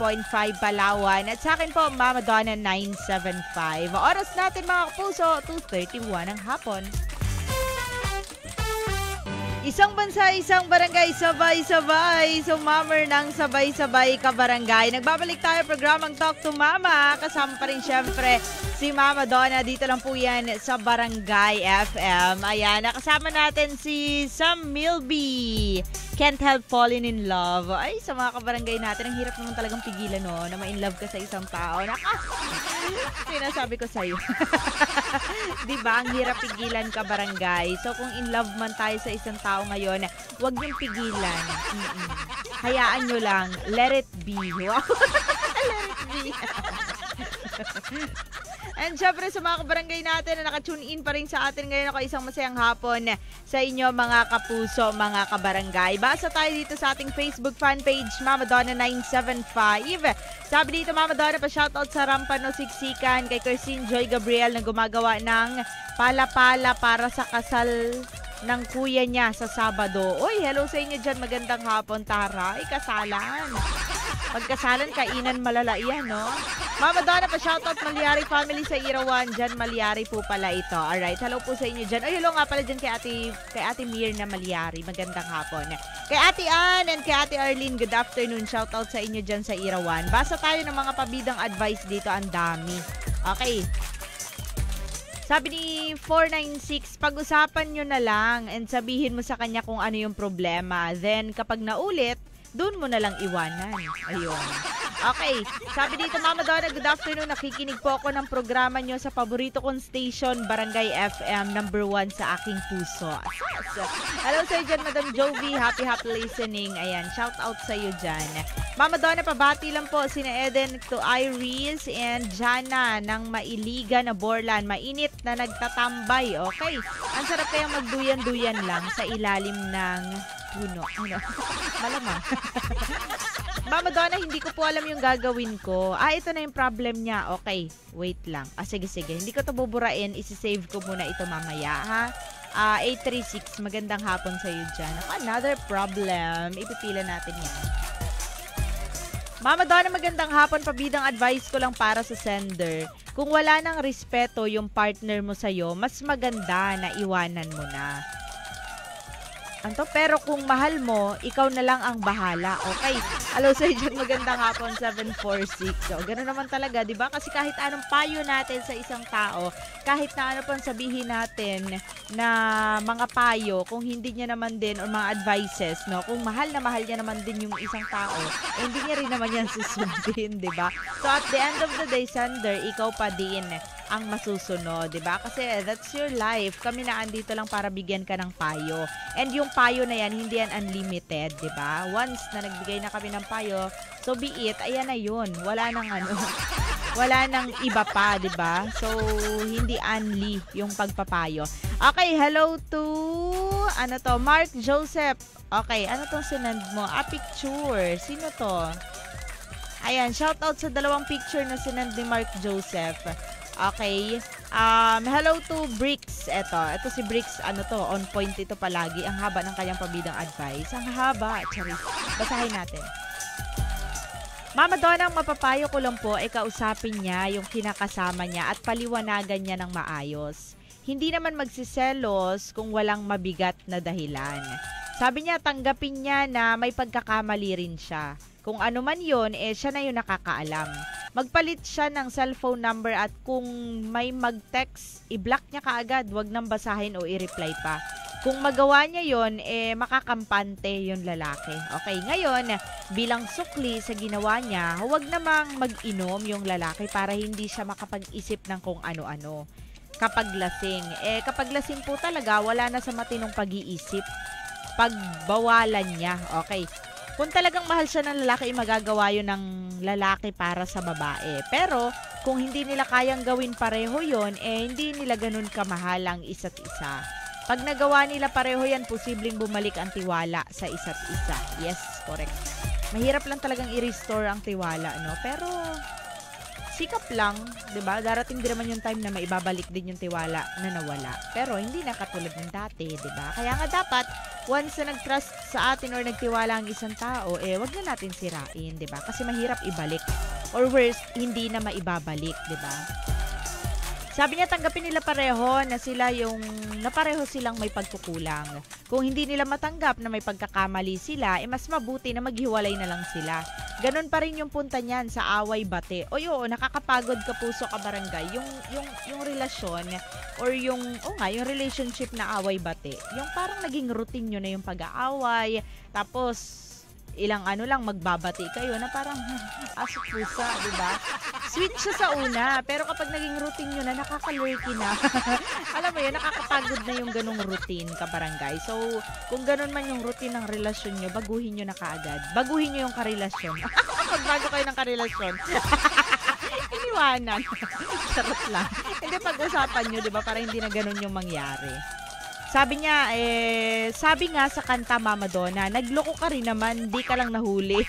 Palawan. At sa akin po, Mama Donna 975. Oras natin mga kapuso, 2:31 ng hapon. Isang bansa, isang barangay, sabay-sabay. Sumammer ng sabay-sabay, kabarangay. Nagbabalik tayo programang Talk to Mama. Kasama pa rin syempre si Mama Donna. Dito lang po yan sa Barangay FM. Ayan, nakasama natin si Sam Milby. Can't Help Falling in Love. Ay, sa mga kabarangay natin, ang hirap naman talagang pigilan, no? Na ma-in love ka sa isang tao. Sinasabi ko sa'yo. Diba? Ang hirap pigilan, kabarangay. So, kung in love man tayo sa isang tao ngayon, huwag niyong pigilan. Hayaan nyo lang. Let it be. Wow. Let it be. And syempre sa mga kabarangay natin na nakatune in pa rin sa atin ngayon, ako isang masayang hapon sa inyo mga kapuso, mga kabarangay. Basa tayo dito sa ating Facebook fan page, Mama Donna 975. Sabi dito, Mama Donna, pa-shoutout sa Rampano Siksikan kay Christine Joy Gabriel na gumagawa ng pala-pala para sa kasal ng kuya niya sa Sabado. Uy, hello sa inyo dyan. Magandang hapon, Tara. Ay, kasalan. Pagkasalan, kainan malala yan, no? Mama Donna, pa-shoutout Malyari family sa Irawan. Dyan, Malyari po pala ito. Alright, hello po sa inyo dyan. Ay, hello nga pala dyan kay Ate Mirna Malyari. Magandang hapon. Kay Ate Ann and kay Ate Arlene, good afternoon. Shoutout sa inyo dyan sa Irawan. Basa tayo ng mga pabidang advice dito. Ang dami. Okay. Sabi ni 496, pag-usapan nyo na lang and sabihin mo sa kanya kung ano yung problema. Then, kapag naulit, doon mo na lang iwanan. Ayun. Okay. Sabi dito, Mama Donna, good afternoon. Nakikinig po ako ng programa nyo sa paborito kong station, Barangay FM, number 1 sa aking puso. Asas. Hello sa iyo dyan, Madam Jovi. Happy listening. Ayan, shout out sa iyo dyan. Mama Donna, pabati lang po sina Eden to Iris and Jana ng Mailiga na Borlan. Mainit na nagtatambay. Okay. Ang sarap kayang magduyan-duyan lang sa ilalim ng puno. Ano? Malamang. Mama Donna, hindi ko po alam yung gagawin ko. Ito na yung problem niya. Okay, wait lang. Sige. Hindi ko to buburain. Isi-save ko muna ito mamaya, ha? 836, magandang hapon sa'yo dyan. Another problem. Ipipila natin yan. Mama Donna, magandang hapon. Pabidang advice ko lang para sa sender. Kung wala nang respeto yung partner mo sa'yo, mas maganda na iwanan mo na. Pero kung mahal mo, ikaw na lang ang bahala. Okay. Hello sa'yo dyan, magandang hapon, 746. So, gano'n naman talaga, di ba? Kasi kahit anong payo natin sa isang tao, kahit na ano pang sabihin natin na mga payo, kung hindi niya naman din, o mga advices, no? Kung mahal na mahal niya naman din yung isang tao, hindi niya rin naman yan susundin, di ba? So, at the end of the day, sender, ikaw pa din ang masusunod, 'di ba? Kasi that's your life. Kami na andito lang para bigyan ka ng payo. And yung payo na yan, hindi yan unlimited, 'di ba? Once na nagbigay na kami ng payo, so be it, ayan na 'yun. Wala nang wala nang iba pa, 'di ba? So hindi unli yung pagpapayo. Okay, hello to Mark Joseph. Okay, ano tong sinend mo? Picture. Sino to? Ayan, shout out sa dalawang picture na sinend ni Mark Joseph. Okay. Hello to Bricks. Ito si Bricks, on point ito palagi. Ang haba ng kanyang pabidang advice. Ang haba. Charis. Basahin natin. Mama Donna, ang mapapayo ko lang po ay kausapin niya yung kinakasama niya at paliwanagan niya ng maayos. Hindi naman magsiselos kung walang mabigat na dahilan. Sabi niya, tanggapin niya na may pagkakamali rin siya. Kung ano man yun, siya na yung nakakaalam. Magpalit siya ng cellphone number at kung may mag-text, i-block niya kaagad. Huwag nang basahin o i-reply pa. Kung magawa niya yon, makakampante yung lalaki. Okay, ngayon, bilang sukli sa ginawa niya, huwag namang mag-inom yung lalaki para hindi siya makapag-isip ng kung ano-ano. Kapag lasing. Kapag lasing po talaga, wala na sa matinong pag-iisip. Pagbawalan niya. Okay. Kung talagang mahal siya ng lalaki, magagawa yun ng lalaki para sa babae. Pero, kung hindi nila kayang gawin pareho yun, hindi nila ganun kamahal ang isa't isa. Pag nagawa nila pareho yan, posibleng bumalik ang tiwala sa isa't isa. Yes, correct. Mahirap lang talagang i-restore ang tiwala, no? Pero, sikap lang, 'di ba? Darating din naman yung time na maibabalik din yung tiwala na nawala. Pero hindi na katulad ng dati, 'di ba? Kaya nga dapat once na nag-trust sa atin or nagtiwala ang isang tao, wag na natin sirain, 'di ba? Kasi mahirap ibalik. Or worst, hindi na maibabalik, 'di ba? Sabi niya, tanggapin nila pareho na pareho silang may pagkukulang. Kung hindi nila matanggap na may pagkakamali sila, mas mabuti na maghiwalay na lang sila. Ganon pa rin yung punta niyan sa away-bate. O yun, nakakapagod ka puso ka barangay. Yung relasyon or yung relationship na away-bate. Yung parang naging routine nyo na yung pag-aaway. Tapos, ilang lang magbabati kayo na parang aso pusa, di ba? Sweet siya sa una, pero kapag naging routine nyo na, nakakalurky na. Alam mo yun, nakakapagod na yung ganong routine ka barangay. So, kung ganon man yung routine ng relasyon nyo, baguhin nyo na kaagad. Baguhin nyo yung karelasyon. Magbago kayo ng karelasyon. Iniwanan. Sarot lang. Hindi, pag-usapan nyo, di ba? Para hindi na ganon yung mangyari. Sabi niya, sabi nga sa kanta Mama Donna, nagloko ka rin naman, di ka lang nahuli.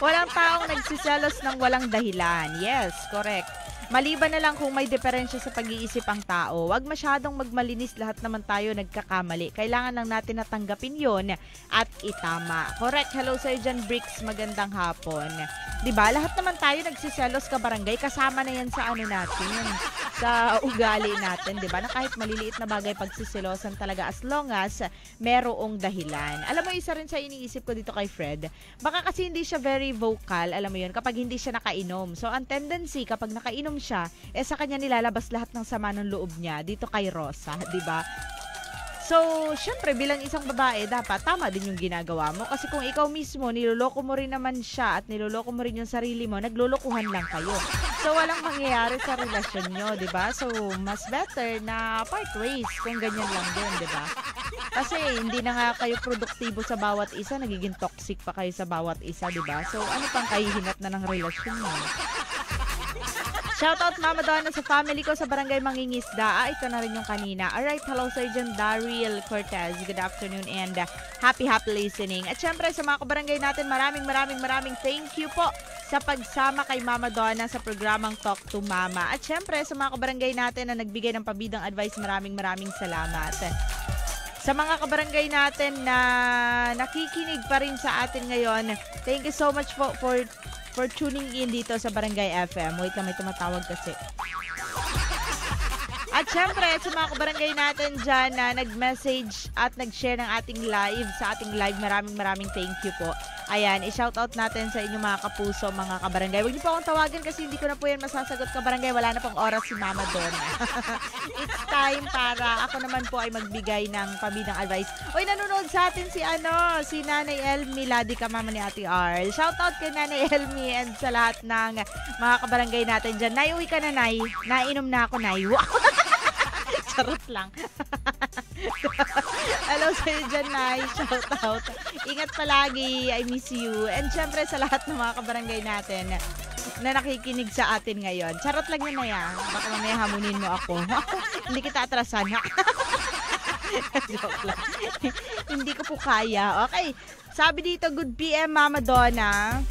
Walang taong nagsiselos ng walang dahilan. Yes, correct. Maliban na lang kung may diferensya sa pag-iisip ang tao. Huwag masyadong magmalinis, lahat naman tayo nagkakamali. Kailangan lang natin natanggapin yon at itama. Correct. Hello sa'yo dyan, Bricks. Magandang hapon. Diba? Lahat naman tayo nagsiselos ka barangay. Kasama na yan sa natin. Sa ugali natin. Diba? Na kahit maliliit na bagay pagsiselosan talaga as long as merong dahilan. Alam mo, isa rin sa iniisip ko dito kay Fred. Baka kasi hindi siya very vocal. Alam mo yun, kapag hindi siya nakainom. So, ang tendency kapag nakainom siya, sa kanya nilalabas lahat ng sama ng loob niya dito kay Rosa, 'di ba? So, syempre bilang isang babae, dapat tama din yung ginagawa mo kasi kung ikaw mismo niloloko mo rin naman siya at niloloko mo rin yung sarili mo, naglolokohan lang kayo. So, walang mangyayari sa relasyon nyo, 'di ba? So, mas better na part ways kung ganyan lang din, 'di ba? Kasi hindi na nga kayo produktibo sa bawat isa, nagiging toxic pa kayo sa bawat isa, 'di ba? So, ano pang kahihinat na ng relasyon mo? Shoutout Mama Donna sa family ko sa Barangay Mangingisda. Ito na rin yung kanina. Alright, hello Sergeant Daryl Cortez. Good afternoon and happy listening. At syempre sa mga kabarangay natin, maraming thank you po sa pagsama kay Mama Donna sa programang Talk to Mama. At syempre sa mga kabarangay natin na nagbigay ng pabidang advice, maraming salamat. Sa mga kabarangay natin na nakikinig pa rin sa atin ngayon, thank you so much for tuning in dito sa Barangay FM. Wait lang, may tumatawag kasi. At syempre, sa mga kabarangay natin dyan na nag-message at nag-share ng ating live, sa ating live, maraming thank you po. Ayan, i-shoutout natin sa inyong mga kapuso, mga kabarangay. Huwag niyo po akong tawagan kasi hindi ko na po yan masasagot, kabarangay. Wala na pong oras si Mama Donna. It's time para ako naman po ay magbigay ng pabidang advice. Uy, nanonood sa atin si Nanay Elmi Ladika, mama ni Ate Arl. Shoutout kay Nanay Elmi and sa lahat ng mga kabarangay natin dyan. Nay, uwi ka na, Nay. Nainom na ako, Nay. Wow! Charot lang. Hello sa'yo dyan, Nay. Shout out. Ingat palagi. I miss you. And syempre sa lahat ng mga kabarangay natin na nakikinig sa atin ngayon. Charot lang yun, Nay. Baka mamaya hamunin mo ako. Hindi kita atrasan, ha? Joke lang. Hindi ko po kaya. Okay. Sabi dito, good PM, Mama Donna.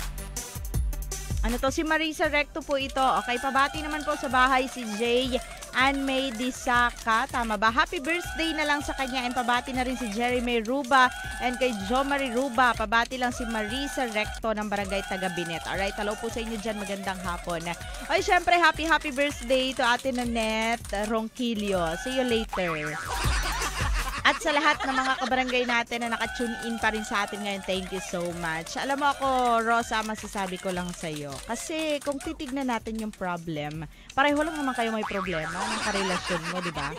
Ano to? Si Marisa Recto po ito. Okay, pabati naman po sa bahay si Jay Ann May Disaka. Tama ba? Happy birthday na lang sa kanya. And pabati na rin si Jeremy Ruba and kay Jo Marie Ruba. Pabati lang si Marisa Recto ng Barangay Tagabinet. Alright, hello po sa inyo dyan. Magandang hapon. Ay, syempre, happy birthday to Ate Nanette Ronquillo. See you later. At sa lahat ng mga kabarangay natin na nakatune in pa rin sa atin ngayon, thank you so much. Alam mo ako, Rosa, masasabi ko lang sa'yo. Kasi kung titignan natin yung problem, pareho lang naman kayo may problema ng karelasyon mo, di ba?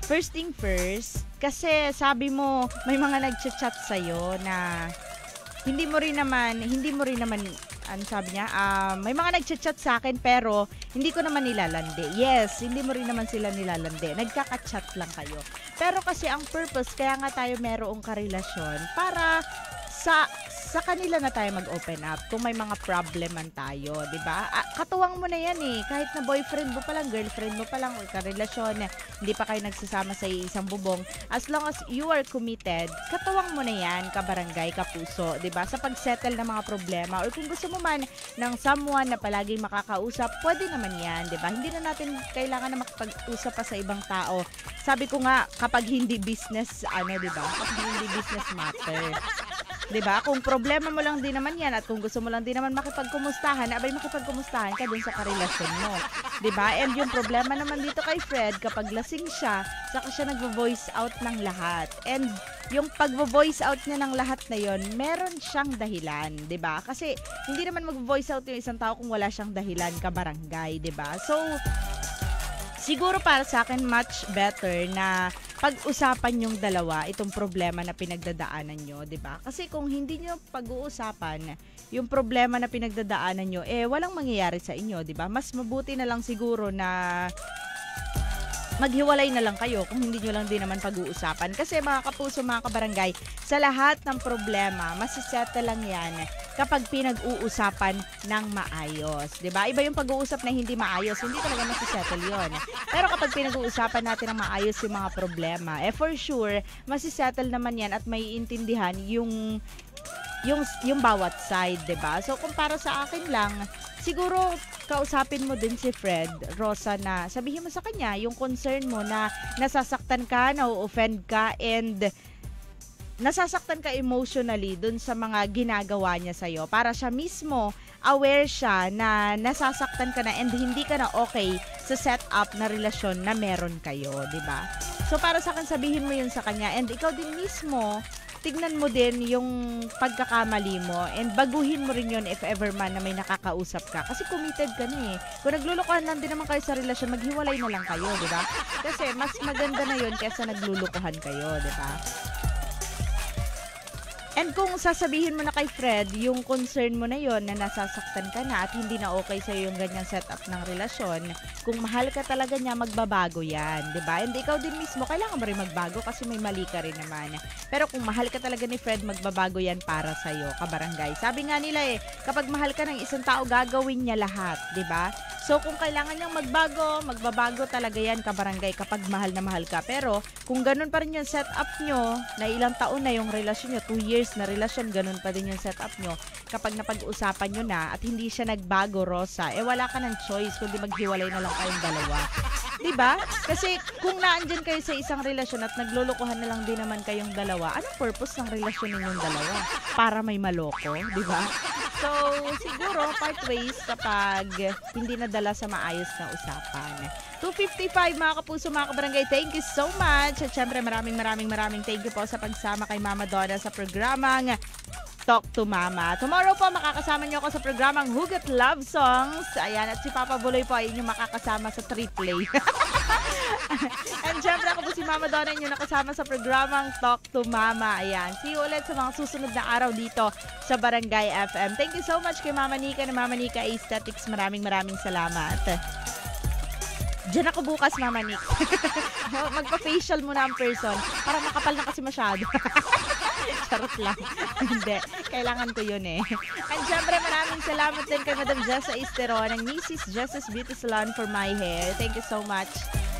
First thing first, kasi sabi mo, may mga nagchat-chat sa'yo na hindi mo rin naman, ano sabi niya, may mga nagchat-chat sa akin pero hindi ko naman nilalandi. Yes, hindi mo rin naman sila nilalandi. Nagkaka-chat lang kayo. Pero kasi ang purpose, kaya nga tayo merong karelasyon para sa kanila na tayo mag-open up kung may mga problem man tayo, di ba? Katuwang mo na yan eh. Kahit na boyfriend mo pa lang, girlfriend mo pa lang, o karelasyon, hindi pa kayo nagsasama sa isang bubong. As long as you are committed, katuwang mo na yan, kabarangay, kapuso, di ba? Sa pag-settle ng mga problema. Or kung gusto mo man ng someone na palaging makakausap, pwede naman yan, di ba? Hindi na natin kailangan na makipag-usap pa sa ibang tao. Sabi ko nga, kapag hindi business, di ba? Kapag hindi business matter. 'Di ba? Kung problema mo lang din naman 'yan at kung gusto mo lang din naman makipagkumustahan, abay makipagkumustahan ka dun sa karelasyon mo. 'Di ba? And yung problema naman dito kay Fred, kapag lasing siya, saka siya nagvo-voice out ng lahat. And yung pagvo-voice out niya ng lahat na yon, meron siyang dahilan, 'di ba? Kasi hindi naman mag-voice out yung isang tao kung wala siyang dahilan, kabarangay, 'di ba? So siguro para sa akin much better na pag-usapan yung dalawa itong problema na pinagdadaanan nyo, 'di ba? Kasi kung hindi nyo pag-uusapan yung problema na pinagdadaanan nyo, walang mangyayari sa inyo, 'di ba? Mas mabuti na lang siguro na maghiwalay na lang kayo kung hindi nyo lang din naman pag-uusapan. Kasi mga kapuso, mga kabarangay, sa lahat ng problema, masisettle lang yan kapag pinag-uusapan ng maayos. 'Di ba? Iba yung pag-uusap na hindi maayos, hindi talaga masisettle yon. Pero kapag pinag-uusapan natin ng maayos yung mga problema, for sure, masisettle naman yan at may intindihan yung bawat side, 'di ba? So kung para sa akin lang, siguro kausapin mo din si Fred, Rosa, na sabihin mo sa kanya yung concern mo na nasasaktan ka, na-offend ka, and nasasaktan ka emotionally dun sa mga ginagawa niya sa'yo. Para siya mismo, aware siya na nasasaktan ka na and hindi ka na okay sa setup na relasyon na meron kayo, di ba? So para sa akin, sabihin mo yun sa kanya, and ikaw din mismo, tignan mo din yung pagkakamali mo and baguhin mo rin yun if ever man na may nakakausap ka. Kasi committed ka na eh. Kung naglulukuhan lang din naman kayo sa relasyon, maghiwalay na lang kayo, di ba? Kasi mas maganda na yun kaysa naglulukuhan kayo, di ba? And kung sasabihin mo na kay Fred, yung concern mo na yon na nasasaktan ka na at hindi na okay sa'yo yung ganyang setup ng relasyon, kung mahal ka talaga niya, magbabago yan, di ba? And ikaw din mismo, kailangan mo rin magbago kasi may mali ka rin naman. Pero kung mahal ka talaga ni Fred, magbabago yan para sa'yo, kabarangay. Sabi nga nila kapag mahal ka ng isang tao, gagawin niya lahat, di ba? So kung kailangan niyang magbago, magbabago talaga yan, kabarangay, kapag mahal na mahal ka. Pero kung ganun pa rin yung setup nyo, na ilang taon na yung relasyon nyo, 2 years na relasyon, ganun pa din yung setup nyo, kapag napag-uusapan nyo na at hindi siya nagbago, Rosa, wala ka ng choice kundi maghiwalay na lang kayong dalawa. Diba? Kasi kung naandyan kayo sa isang relasyon at naglulukuhan na lang din naman kayong dalawa, anong purpose ng relasyon ninyong dalawa? Para may maloko, diba? So, siguro, part ways kapag hindi nadala sa maayos na usapan. 2:55 mga kapuso, mga kabarangay, thank you so much. At syempre, maraming thank you po sa pagsama kay Mama Donna sa programang Talk to Mama. Tomorrow po, makakasama niyo ako sa programang Hugot Love Songs. Ayan, at si Papa Buloy po ay inyong makakasama sa triple. And syempre, ako po si Mama Donna, inyong nakasama sa programang Talk to Mama. Ayan, see you ulit sa mga susunod na araw dito sa Barangay FM. Thank you so much kay Mama Nika na Mama Nika Aesthetics. Maraming salamat. Diyan ako bukas, Mama Nick. Magpa-facial muna ang person. Para makapal na kasi masyado. Charot lang. Hindi. Kailangan ko yun And syempre, maraming salamat din kay Madam Jessa Istero ng Mrs. Jessa's Beauty Salon for my hair. Thank you so much.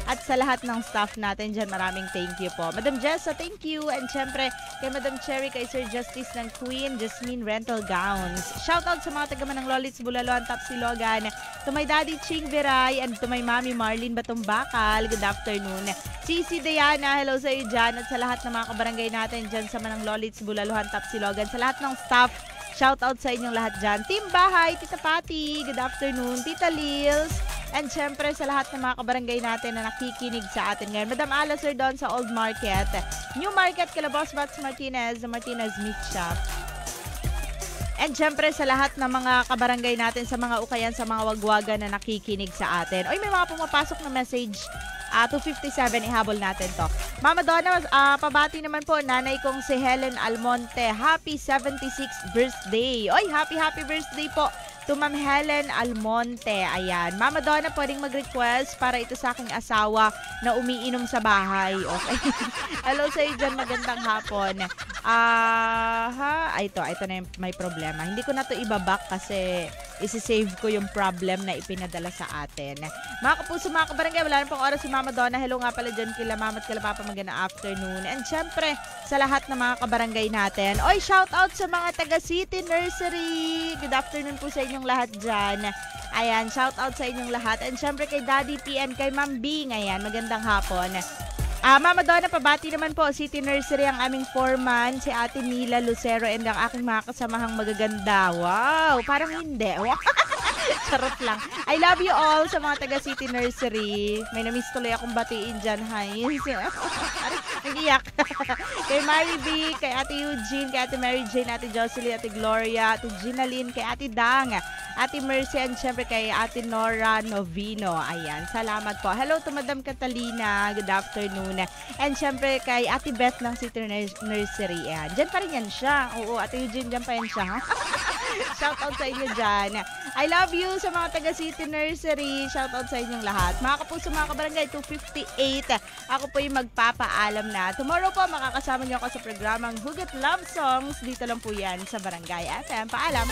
At sa lahat ng staff natin dyan, maraming thank you po. Madam Jessa, thank you. And syempre, kay Madam Cherry, kay Sir Justice ng Queen Jasmine Rental Gowns. Shoutout sa mga taga-Manang Lolits, Bulaloan, Tapsilogan, to my Daddy Ching Viray, and to my Mami Marlene Batumbakal. Good afternoon. Cici Diana, hello sa iyo dyan. At sa lahat ng mga kabarangay natin dyan sa Manang Lolits, Bulalohan, Tapsilogan. Sa lahat ng staff, shoutout sa inyong lahat dyan. Team Bahay, Tita Pati, good afternoon. Tita Lils, and syempre sa lahat ng mga kabarangay natin na nakikinig sa atin ngayon. Madam Ala, Sir Don sa Old Market, New Market, Calabos, Bats Martinez, Martinez Meat Shop. And syempre sa lahat ng mga kabarangay natin, sa mga ukayan, sa mga wagwagan na nakikinig sa atin. Oy, may mga pumapasok na message. 2:57, ihabol natin to. Mama Donna, pabati naman po nanay kong si Helen Almonte. Happy 76th birthday. Oy, happy birthday po to Ma'am Helen Almonte. Ayan. Mama Donna, pwedeng mag-request para ito sa aking asawa na umiinom sa bahay. Okay. Hello sa iyo dyan. Magandang hapon. Ito na yung may problema. Hindi ko na to ibabak kasi isi-save ko yung problem na ipinadala sa atin. Mga kapuso, mga kabarangay, wala na pong oras si Mama Donna. Hello nga pala dyan kila Mama at kila Papa, magandang afternoon. And syempre, sa lahat ng mga kabarangay natin. Oy, shout out sa mga taga City Nursery. Good afternoon po sa inyong lahat dyan. Ayan, shout out sa inyong lahat. And syempre kay Daddy PN, kay Ma'am Bing. Ayan, magandang hapon. Mama Donna, pabati naman po, City Nursery, ang aming foreman, si Ate Mila Lucero, and ang aking mga kasamahang magaganda. Wow, parang hindi. Wow. Charot lang. I love you all sa mga taga City Nursery. May namiss tuloy akong batiin dyan. Hi. Nag-iyak. Kay Mary B, kay Ate Eugene, kay Ate Mary Jane, Ate Jocelyn, Ate Gloria, Ate Ginaline, kay Ate Dang, Ate Mercy, and syempre kay Ate Nora Novino. Ayan, salamat po. Hello to Madam Catalina. Good afternoon. And syempre kay Ate Beth ng City Nursery. Ayan, dyan pa rin yan siya. Oo, Ate Eugene, dyan pa yan siya. Shout out sa inyo dyan. I love you sa mga taga City Nursery. Shout out sa inyong lahat. Mga kapuso, mga kabarangay, 2:58. Ako po yung magpapaalam na. Tomorrow po, makakasama niyo ako sa programang Hugot Love Songs. Dito lang po yan sa Barangay FM. Paalam.